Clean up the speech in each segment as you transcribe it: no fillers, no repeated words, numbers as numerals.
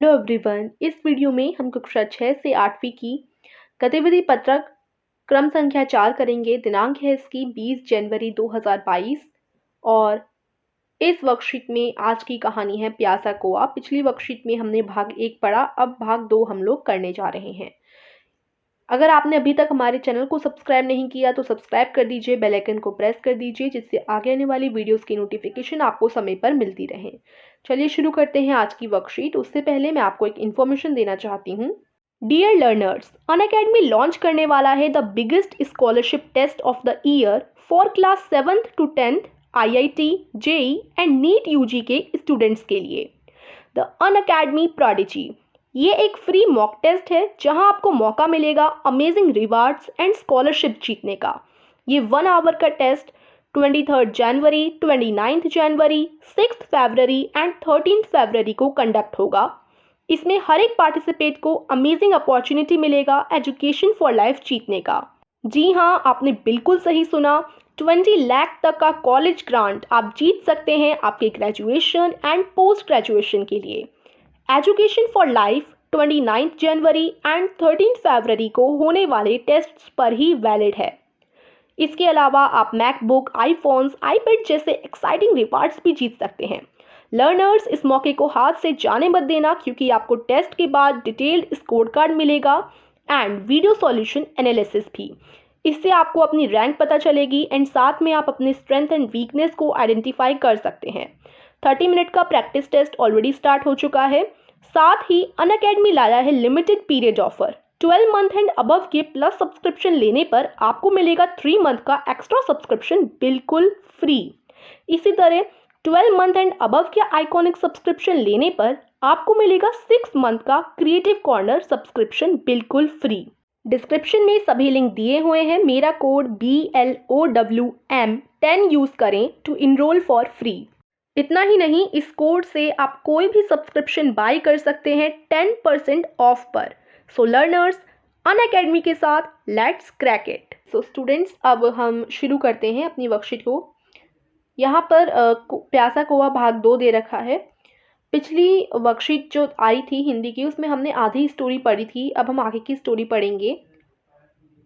Hello everyone, इस video में हम कक्षा 6 से 8वीं की गतिविधि पत्रक क्रम संख्या 4 करेंगे। दिनांक है इसकी 20 जनवरी 2022 और इस वर्कशीट में आज की कहानी है प्यासा कौआ। पिछली वर्कशीट में हमने भाग 1 पढ़ा, अब भाग 2 हम लोग करने जा रहे हैं। अगर आपने अभी तक हमारे चैनल को सब्सक्राइब नहीं किया तो सब्सक्राइब कर दीजिए, बेल आइकन को प्रेस कर दीजिए जिससे आगे आने वाली वीडियोस की नोटिफिकेशन आपको समय पर मिलती रहे। चलिए शुरू करते हैं आज की वर्कशीट। उससे पहले मैं आपको एक इन्फॉर्मेशन देना चाहती हूँ। डियर लर्नर्स, अनअकैडमी लॉन्च करने वाला है the biggest scholarship test of the year for class 7th to 10th IIT, JEE and NEET UG के स्टूडेंट्स के लिए। द अनअकैडमी प्रोडिजी, ये एक फ्री मॉक टेस्ट है जहां आपको मौका मिलेगा अमेजिंग रिवार्ड्स एंड स्कॉलरशिप जीतने का। ये 1 आवर का test 23 January, 29 January, 6 February and 13 फरवरी को कंडक्ट होगा। इसमें हर एक पार्टिसिपेट को अमेजिंग अपॉर्चुनिटी मिलेगा एजुकेशन फॉर लाइफ जीतने का। जी हाँ, आपने बिल्कुल सही सुना, 20 लाख तक का कॉलेज ग्रांट आप जीत सकते हैं आपके ग्रेजुएशन एंड पोस्ट ग्रेजुएशन के लिए। Education for life 29 January and 13 फरवरी को होने वाले टेस्ट्स पर ही वैलिड है। इसके अलावा आप मैकबुक, आईफोन्स, आईपैड जैसे एक्साइटिंग रिवार्ड्स भी जीत सकते हैं। लर्नर्स, इस मौके को हाथ से जाने मत देना क्योंकि आपको टेस्ट के बाद डिटेल्ड स्कोर कार्ड मिलेगा एंड वीडियो सॉल्यूशन एनालिसिस भी। इससे आपको अपनी रैंक पता चलेगी एंड साथ में आप अपने स्ट्रेंथ एंड वीकनेस को आइडेंटिफाई कर सकते हैं। 30 मिनट का प्रैक्टिस टेस्ट ऑलरेडी स्टार्ट हो चुका है। साथ ही अनअकैडमी लाया है limited period offer. 12 month and above के प्लस सब्सक्रिप्शन लेने पर आपको मिलेगा 3 मंथ का एक्स्ट्रा सब्सक्रिप्शन बिल्कुल फ्री। इसी तरह 12 मंथ एंड अबव के आइकॉनिक सब्सक्रिप्शन लेने पर आपको मिलेगा 6 मंथ का क्रिएटिव कॉर्नर सब्सक्रिप्शन बिल्कुल फ्री। डिस्क्रिप्शन में सभी लिंक दिए हुए हैं। मेरा कोड BLOWM10 यूज करें टू इनरोल फॉर फ्री। इतना ही नहीं, इस कोड से आप कोई भी सब्सक्रिप्शन बाय कर सकते हैं 10% ऑफ पर। सो लर्नर्स, अनअकैडमी के साथ let's crack it. So students, अब हम शुरू करते हैं अपनी वर्कशीट को। यहाँ पर प्यासा कौआ भाग 2 दे रखा है। पिछली वर्कशीट जो आई थी हिंदी की, उसमें हमने आधी स्टोरी पढ़ी थी, अब हम आगे की स्टोरी पढ़ेंगे।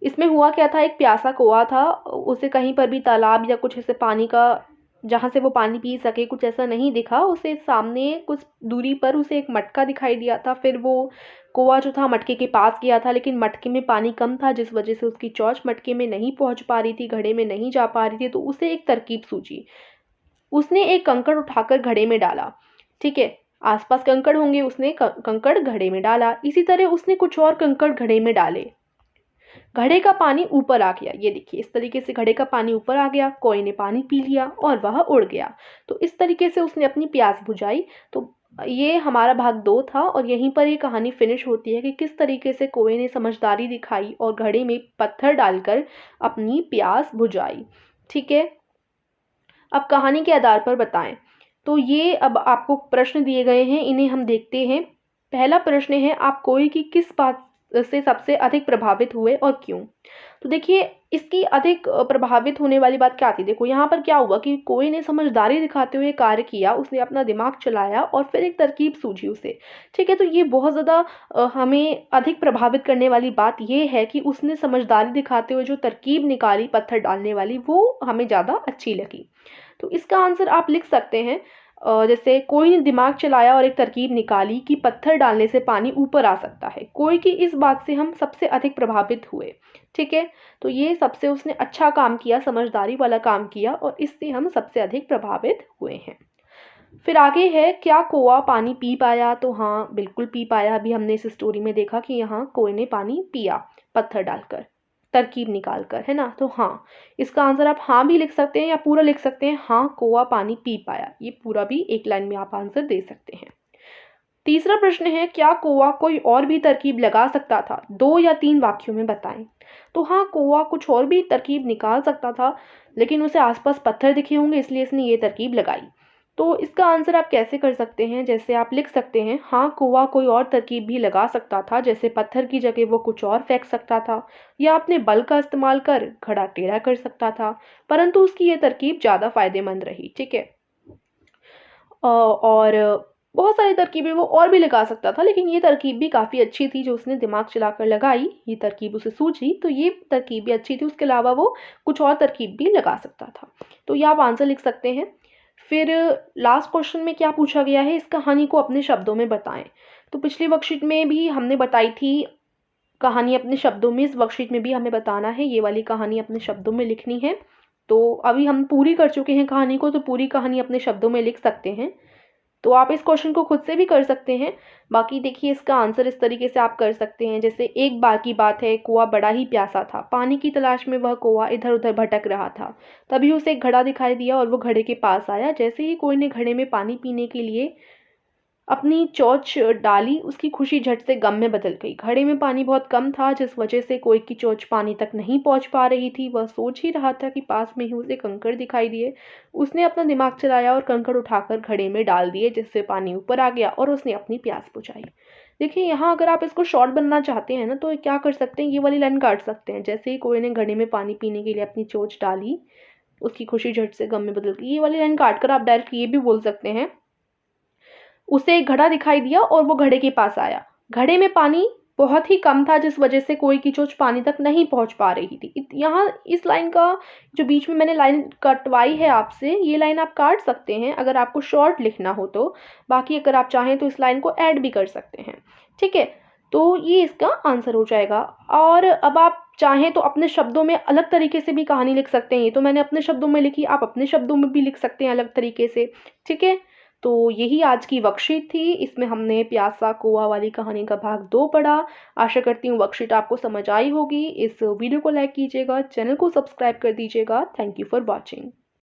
इसमें हुआ क्या था, एक प्यासा कौआ था, उसे कहीं पर भी तालाब या कुछ ऐसे पानी का जहाँ से वो पानी पी सके कुछ ऐसा नहीं दिखा। उसे सामने कुछ दूरी पर उसे एक मटका दिखाई दिया था। फिर वो कौआ जो था मटके के पास गया था, लेकिन मटके में पानी कम था जिस वजह से उसकी चोंच मटके में नहीं पहुंच पा रही थी, घड़े में नहीं जा पा रही थी। तो उसे एक तरकीब सूझी। उसने एक कंकड़ उठाकर घड़े में डाला। ठीक है, आसपास कंकड़ होंगे, उसने कंकड़ घड़े में डाला। इसी तरह उसने कुछ और कंकड़ घड़े में डाले। घड़े का पानी ऊपर आ गया। ये देखिए, इस तरीके से घड़े का पानी ऊपर आ गया, कौए ने पानी पी लिया और वह उड़ गया। तो इस तरीके से उसने अपनी प्यास बुझाई। तो ये हमारा भाग 2 था और यहीं पर ये कहानी फिनिश होती है कि किस तरीके से कौए ने समझदारी दिखाई और घड़े में पत्थर डालकर अपनी प्यास बुझाई। ठीक है, अब कहानी के आधार पर बताएं। तो ये अब आपको प्रश्न दिए गए हैं, इन्हें हम देखते हैं। पहला प्रश्न है, आप कौए की किस बात से सबसे अधिक प्रभावित हुए और क्यों? तो देखिए, इसकी अधिक प्रभावित होने वाली बात क्या थी। देखो यहाँ पर क्या हुआ कि कौए ने समझदारी दिखाते हुए कार्य किया, उसने अपना दिमाग चलाया और फिर एक तरकीब सूझी उसे। ठीक है, तो ये बहुत ज़्यादा हमें अधिक प्रभावित करने वाली बात ये है कि उसने समझदारी दिखाते हुए जो तरकीब निकाली पत्थर डालने वाली, वो हमें ज़्यादा अच्छी लगी। तो इसका आंसर आप लिख सकते हैं जैसे कोई ने दिमाग चलाया और एक तरकीब निकाली कि पत्थर डालने से पानी ऊपर आ सकता है। कोई की इस बात से हम सबसे अधिक प्रभावित हुए। ठीक है, तो ये सबसे उसने अच्छा काम किया, समझदारी वाला काम किया और इससे हम सबसे अधिक प्रभावित हुए हैं। फिर आगे है, क्या कौआ पानी पी पाया? तो हाँ, बिल्कुल पी पाया। अभी हमने इस स्टोरी में देखा कि यहाँ कौए ने पानी पिया पत्थर डालकर, तरकीब निकाल कर, है ना। तो हाँ, इसका आंसर आप हाँ भी लिख सकते हैं या पूरा लिख सकते हैं, हाँ कौआ पानी पी पाया। ये पूरा भी एक लाइन में आप आंसर दे सकते हैं। तीसरा प्रश्न है, क्या कौआ कोई और भी तरकीब लगा सकता था? 2 या 3 वाक्यों में बताएं। तो हाँ, कौआ कुछ और भी तरकीब निकाल सकता था, लेकिन उसे आसपास पत्थर दिखे होंगे इसलिए इसने ये तरकीब लगाई। तो इसका आंसर आप कैसे कर सकते हैं, जैसे आप लिख सकते हैं, हाँ कौआ कोई और तरकीब भी लगा सकता था, जैसे पत्थर की जगह वो कुछ और फेंक सकता था या अपने बल का इस्तेमाल कर घड़ा टेढ़ा कर सकता था, परंतु उसकी ये तरकीब ज़्यादा फायदेमंद रही। ठीक है, और बहुत सारी तरकीबें वो और भी लगा सकता था, लेकिन ये तरकीब भी काफ़ी अच्छी थी जो उसने दिमाग चलाकर लगाई। ये तरकीब उसे सूझी तो ये तरकीब भी अच्छी थी, उसके अलावा वो कुछ और तरकीब भी लगा सकता था। तो ये आप आंसर लिख सकते हैं। फिर लास्ट क्वेश्चन में क्या पूछा गया है, इस कहानी को अपने शब्दों में बताएं। तो पिछली वर्कशीट में भी हमने बताई थी कहानी अपने शब्दों में, इस वर्कशीट में भी हमें बताना है, ये वाली कहानी अपने शब्दों में लिखनी है। तो अभी हम पूरी कर चुके हैं कहानी को, तो पूरी कहानी अपने शब्दों में लिख सकते हैं। तो आप इस क्वेश्चन को खुद से भी कर सकते हैं। बाकी देखिए इसका आंसर इस तरीके से आप कर सकते हैं, जैसे एक बार की बात है, कुआं बड़ा ही प्यासा था। पानी की तलाश में वह कौवा इधर उधर भटक रहा था। तभी उसे एक घड़ा दिखाई दिया और वो घड़े के पास आया। जैसे ही कोई ने घड़े में पानी पीने के लिए अपनी चोंच डाली, उसकी खुशी झट से गम में बदल गई। घड़े में पानी बहुत कम था, जिस वजह से कोई की चोंच पानी तक नहीं पहुंच पा रही थी। वह सोच ही रहा था कि पास में ही उसे कंकड़ दिखाई दिए। उसने अपना दिमाग चलाया और कंकड़ उठाकर घड़े में डाल दिए, जिससे पानी ऊपर आ गया और उसने अपनी प्यास बुझाई। देखिए यहाँ अगर आप इसको शॉर्ट बनना चाहते हैं ना, तो क्या कर सकते हैं, ये वाली लाइन काट सकते हैं। जैसे ही कोई ने घड़े में पानी पीने के लिए अपनी चोंच डाली, उसकी खुशी झट से गम में बदल गई। ये वाली लाइन काट कर आप डायरेक्ट ये भी बोल सकते हैं, उसे एक घड़ा दिखाई दिया और वो घड़े के पास आया। घड़े में पानी बहुत ही कम था, जिस वजह से कोई की चोंच पानी तक नहीं पहुंच पा रही थी। यहाँ इस लाइन का जो बीच में मैंने लाइन कटवाई है आपसे, ये लाइन आप काट सकते हैं अगर आपको शॉर्ट लिखना हो तो। बाकी अगर आप चाहें तो इस लाइन को ऐड भी कर सकते हैं। ठीक है, तो ये इसका आंसर हो जाएगा। और अब आप चाहें तो अपने शब्दों में अलग तरीके से भी कहानी लिख सकते हैं। ये तो मैंने अपने शब्दों में लिखी, आप अपने शब्दों में भी लिख सकते हैं अलग तरीके से। ठीक है, तो यही आज की वर्कशीट थी। इसमें हमने प्यासा कौवा वाली कहानी का भाग 2 पढ़ा। आशा करती हूँ वर्कशीट आपको समझ आई होगी। इस वीडियो को लाइक कीजिएगा, चैनल को सब्सक्राइब कर दीजिएगा। Thank you for watching.